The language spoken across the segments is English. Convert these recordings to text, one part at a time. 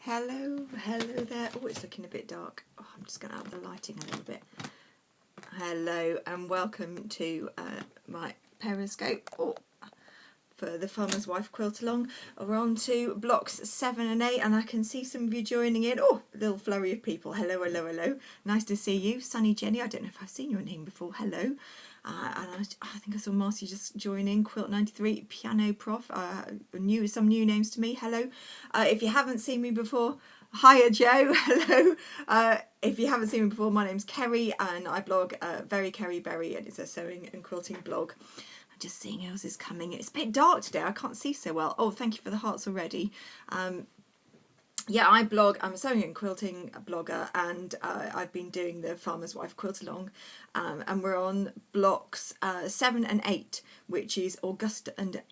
Hello there. Oh, it's looking a bit dark. Oh, I'm just going to up the lighting a little bit. Hello and welcome to my Periscope for the Farmer's Wife Quilt Along. We're on to blocks 7 and 8 and I can see some of you joining in. Oh, a little flurry of people. Hello, hello, hello. Nice to see you. Sunny Jenny, I don't know if I've seen your name before. Hello. And I think I saw Marcy just join in. Quilt 93, Piano Prof. Some new names to me. Hello. If you haven't seen me before, hiya Joe. Hello. If you haven't seen me before, my name's Kerry and I blog Very Kerry Berry, and it's a sewing and quilting blog. I'm just seeing who else is coming. It's a bit dark today. I can't see so well. Oh, thank you for the hearts already. Yeah, I blog. I'm a sewing and quilting blogger, and I've been doing the Farmer's Wife Quilt Along, and we're on blocks 7 and 8, which is Augusta and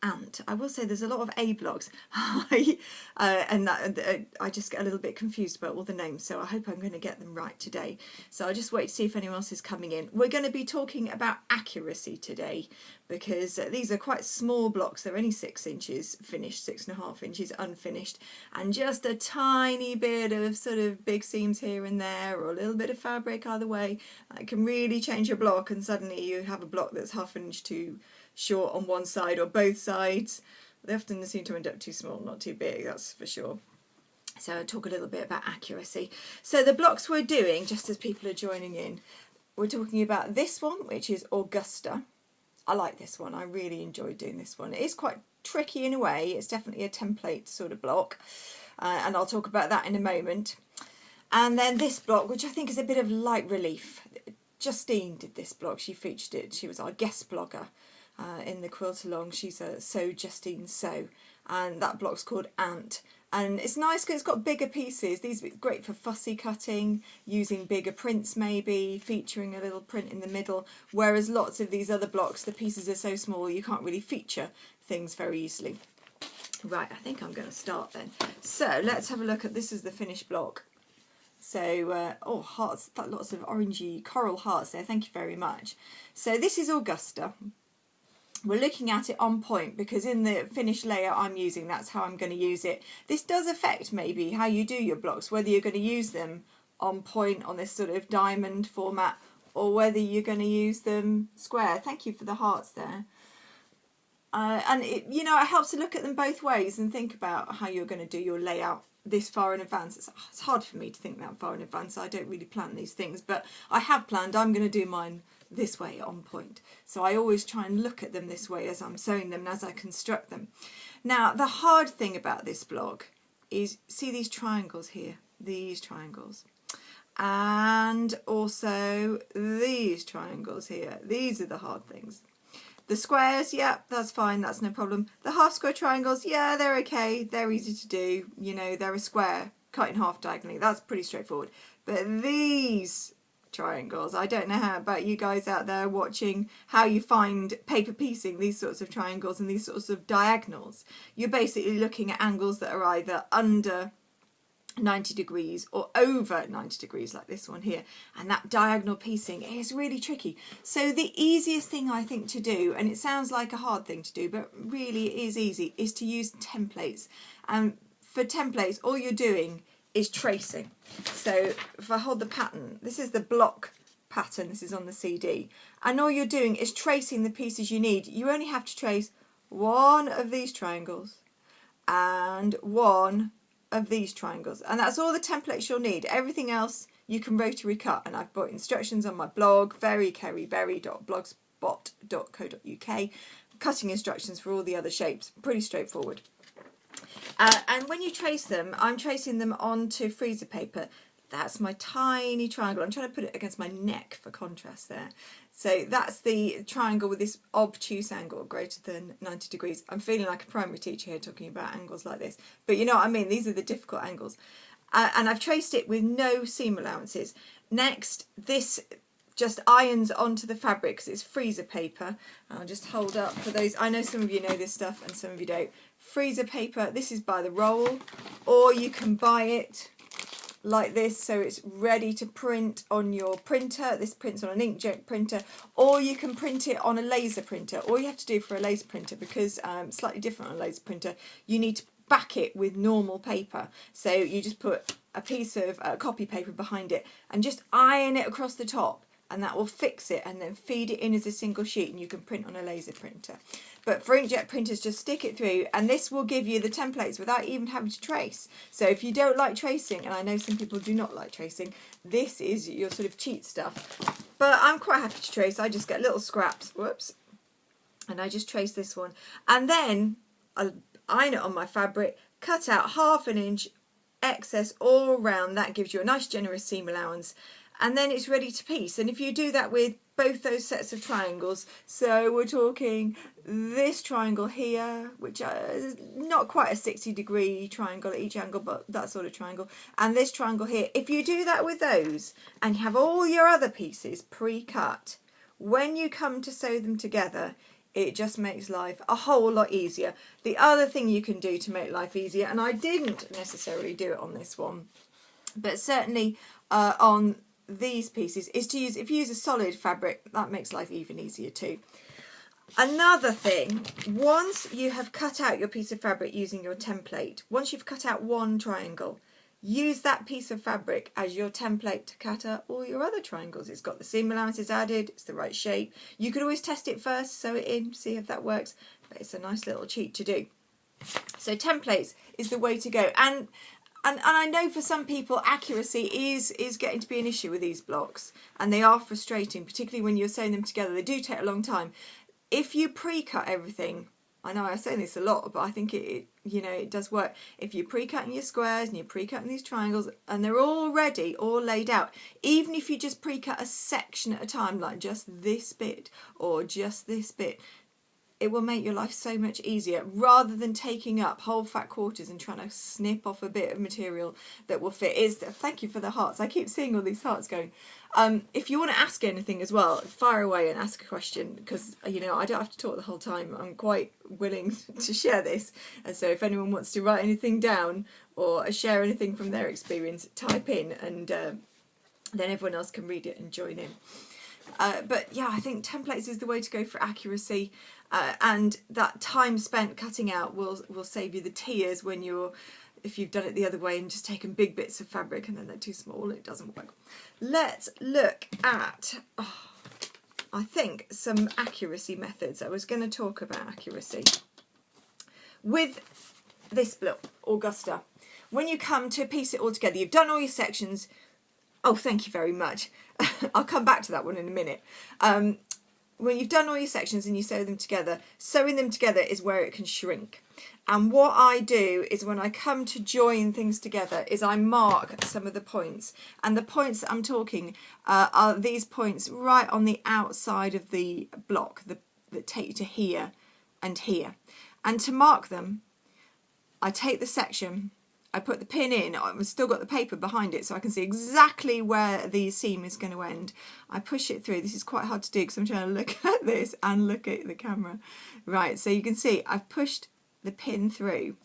Ant. I will say there's a lot of A blocks, and I just get a little bit confused about all the names, so I hope I'm going to get them right today. So I'll just wait to see if anyone else is coming in. We're going to be talking about accuracy today, because these are quite small blocks. They're only 6 inches finished, 6.5 inches unfinished, and just a tiny bit of sort of big seams here and there, or a little bit of fabric either way. It can really change your block, and suddenly you have a block that's half an inch too short on one side or both sides. They often seem to end up too small, not too big, that's for sure. So I'll talk a little bit about accuracy. So the blocks we're doing, just as people are joining in, we're talking about this one, which is Augusta. I like this one. I really enjoy doing this one. It is quite tricky in a way. It's definitely a template sort of block, and I'll talk about that in a moment. And then this block, which I think is a bit of light relief. Justine did this block. She featured it. She was our guest blogger in the Quilt Along. She's a Sew Justine Sew, and that block's called Ant. And it's nice because it's got bigger pieces. These are great for fussy cutting, using bigger prints maybe, featuring a little print in the middle, whereas lots of these other blocks, the pieces are so small you can't really feature things very easily. Right, I think I'm going to start then. So let's have a look at, this is the finished block. So, oh, hearts, lots of orangey coral hearts there, thank you very much. So this is Augusta. We're looking at it on point because in the finished layer I'm using, that's how I'm going to use it. This does affect maybe how you do your blocks, whether you're going to use them on point on this sort of diamond format or whether you're going to use them square. Thank you for the hearts there. And it, you know, it helps to look at them both ways and think about how you're going to do your layout this far in advance. It's hard for me to think that far in advance. I don't really plan these things, but I have planned I'm going to do mine this way on point. So I always try and look at them this way as I'm sewing them and as I construct them. Now, the hard thing about this block is, see these triangles here, these triangles, and also these triangles here. These are the hard things. The squares, yeah, that's fine, that's no problem. The half square triangles, yeah, they're okay, they're easy to do. You know, they're a square cut in half diagonally, that's pretty straightforward. But these triangles, I don't know how about you guys out there watching how you find paper piecing these sorts of triangles and these sorts of diagonals. You're basically looking at angles that are either under 90 degrees or over 90 degrees like this one here, and that diagonal piecing is really tricky. So the easiest thing I think to do, and it sounds like a hard thing to do but really it is easy, is to use templates. And for templates all you're doing is tracing. So if I hold the pattern, this is the block pattern, this is on the CD, and all you're doing is tracing the pieces you need. You only have to trace one of these triangles and one of these triangles, and that's all the templates you'll need. Everything else you can rotary cut, and I've put instructions on my blog, verykerryberry.blogspot.co.uk, cutting instructions for all the other shapes. Pretty straightforward. And when you trace them, I'm tracing them onto freezer paper. That's my tiny triangle. I'm trying to put it against my neck for contrast there. So that's the triangle with this obtuse angle greater than 90 degrees. I'm feeling like a primary teacher here talking about angles like this. But you know what I mean, these are the difficult angles. And I've traced it with no seam allowances. Next, this just irons onto the fabric because it's freezer paper. I'll just hold up for those. I know some of you know this stuff and some of you don't. Freezer paper, this is by the roll, or you can buy it like this, so it's ready to print on your printer. This prints on an inkjet printer, or you can print it on a laser printer. All you have to do for a laser printer, because slightly different on a laser printer, you need to back it with normal paper. So you just put a piece of copy paper behind it and just iron it across the top, and that will fix it, and then feed it in as a single sheet, and you can print on a laser printer. But for inkjet printers, just stick it through, and this will give you the templates without even having to trace. So if you don't like tracing, and I know some people do not like tracing, this is your sort of cheat stuff. But I'm quite happy to trace. I just get little scraps, whoops, and I just trace this one. And then I'll iron it on my fabric, cut out 1/2 inch excess all around. That gives you a nice generous seam allowance. And then it's ready to piece. And if you do that with both those sets of triangles, so we're talking this triangle here, which is not quite a 60-degree triangle at each angle, but that sort of triangle, and this triangle here, if you do that with those and you have all your other pieces pre-cut, when you come to sew them together, it just makes life a whole lot easier. The other thing you can do to make life easier, and I didn't necessarily do it on this one, but certainly on these pieces, is to use, if you use a solid fabric, that makes life even easier too. Another thing, once you have cut out your piece of fabric using your template, once you've cut out one triangle, use that piece of fabric as your template to cut out all your other triangles. It's got the seam allowances added, it's the right shape. You could always test it first, sew it in, see if that works, but it's a nice little cheat to do. So templates is the way to go. And I know for some people accuracy is getting to be an issue with these blocks, and they are frustrating, particularly when you're sewing them together. They do take a long time. If you pre-cut everything, I know I say this a lot, but I think it does work. If you're pre-cutting your squares and you're pre-cutting these triangles and they're already all laid out, even if you just pre-cut a section at a time, like just this bit or just this bit, it will make your life so much easier, rather than taking up whole fat quarters and trying to snip off a bit of material that will fit. Thank you for the hearts. I keep seeing all these hearts going. If you want to ask anything as well, fire away and ask a question, because I don't have to talk the whole time. I'm quite willing to share this, and so if anyone wants to write anything down or share anything from their experience, type in, and then everyone else can read it and join in. But yeah, I think templates is the way to go for accuracy, and that time spent cutting out will save you the tears if you've done it the other way and just taken big bits of fabric and then they're too small, it doesn't work. Let's look at, I think, some accuracy methods. I was going to talk about accuracy with this block, Augusta. When you come to piece it all together, you've done all your sections. Oh, thank you very much. I'll come back to that one in a minute. When you've done all your sections and you sew them together, sewing them together is where it can shrink. And what I do is, when I come to join things together, is I mark some of the points. And the points that I'm talking are these points right on the outside of the block that take you to here and here. And to mark them, I take the section, I put the pin in, I've still got the paper behind it so I can see exactly where the seam is going to end. I push it through. This is quite hard to do because I'm trying to look at this and look at the camera. Right, so you can see I've pushed the pin through,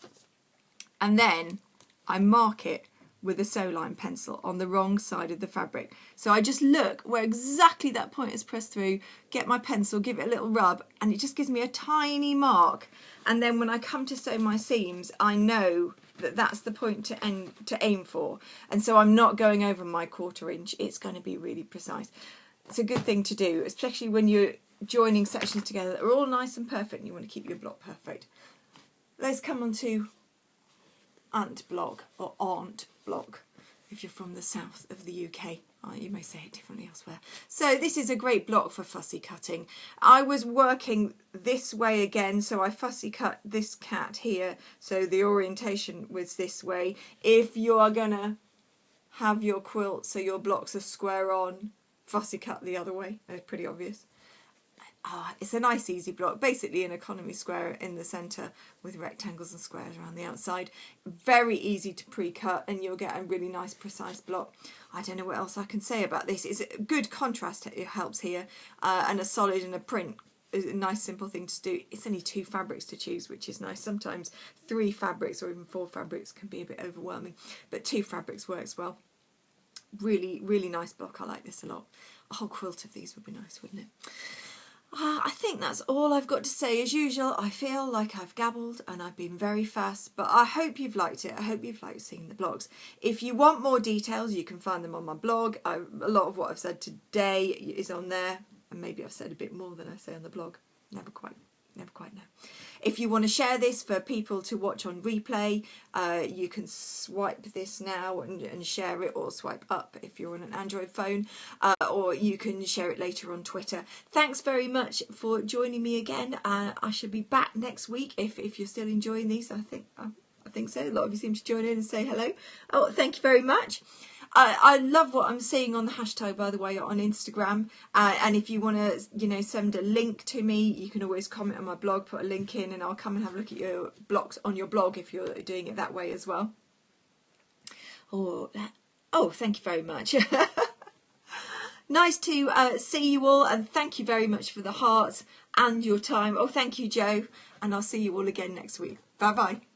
and then I mark it with a sew line pencil on the wrong side of the fabric. So I just look where exactly that point is pressed through, get my pencil, give it a little rub, and it just gives me a tiny mark. And then when I come to sew my seams, I know that that's the point to aim for, and so I'm not going over my 1/4 inch. It's going to be really precise. It's a good thing to do, especially when you're joining sections together that are all nice and perfect and you want to keep your block perfect. Let's come on to aunt block, or aunt block if you're from the south of the UK. You may say it differently elsewhere. So this is a great block for fussy cutting. I was working this way again, so I fussy cut this cat here, so the orientation was this way. If you are gonna have your quilt so your blocks are square on, fussy cut the other way. It's pretty obvious. It's a nice easy block, basically an economy square in the centre with rectangles and squares around the outside. Very easy to pre-cut, and you'll get a really nice precise block. I don't know what else I can say about this. It's a good contrast, it helps here, and a solid and a print is a nice simple thing to do. It's only 2 fabrics to choose, which is nice. Sometimes 3 fabrics or even 4 fabrics can be a bit overwhelming, but 2 fabrics works well. Really, really nice block. I like this a lot. A whole quilt of these would be nice, wouldn't it? I think that's all I've got to say. As usual, I feel like I've gabbled and I've been very fast, but I hope you've liked it. I hope you've liked seeing the blogs. If you want more details, you can find them on my blog. A lot of what I've said today is on there, and maybe I've said a bit more than I say on the blog. Never quite know. If you want to share this for people to watch on replay, you can swipe this now and share it, or swipe up if you're on an Android phone, or you can share it later on Twitter. Thanks very much for joining me again. I shall be back next week if you're still enjoying these. I think so. A lot of you seem to join in and say hello. Oh, thank you very much. I love what I'm seeing on the hashtag, by the way, on Instagram. And if you want to, send a link to me, you can always comment on my blog, put a link in, and I'll come and have a look at your blogs on your blog if you're doing it that way as well. Oh, thank you very much. Nice to see you all, and thank you very much for the hearts and your time. Oh, thank you, Joe, and I'll see you all again next week. Bye-bye.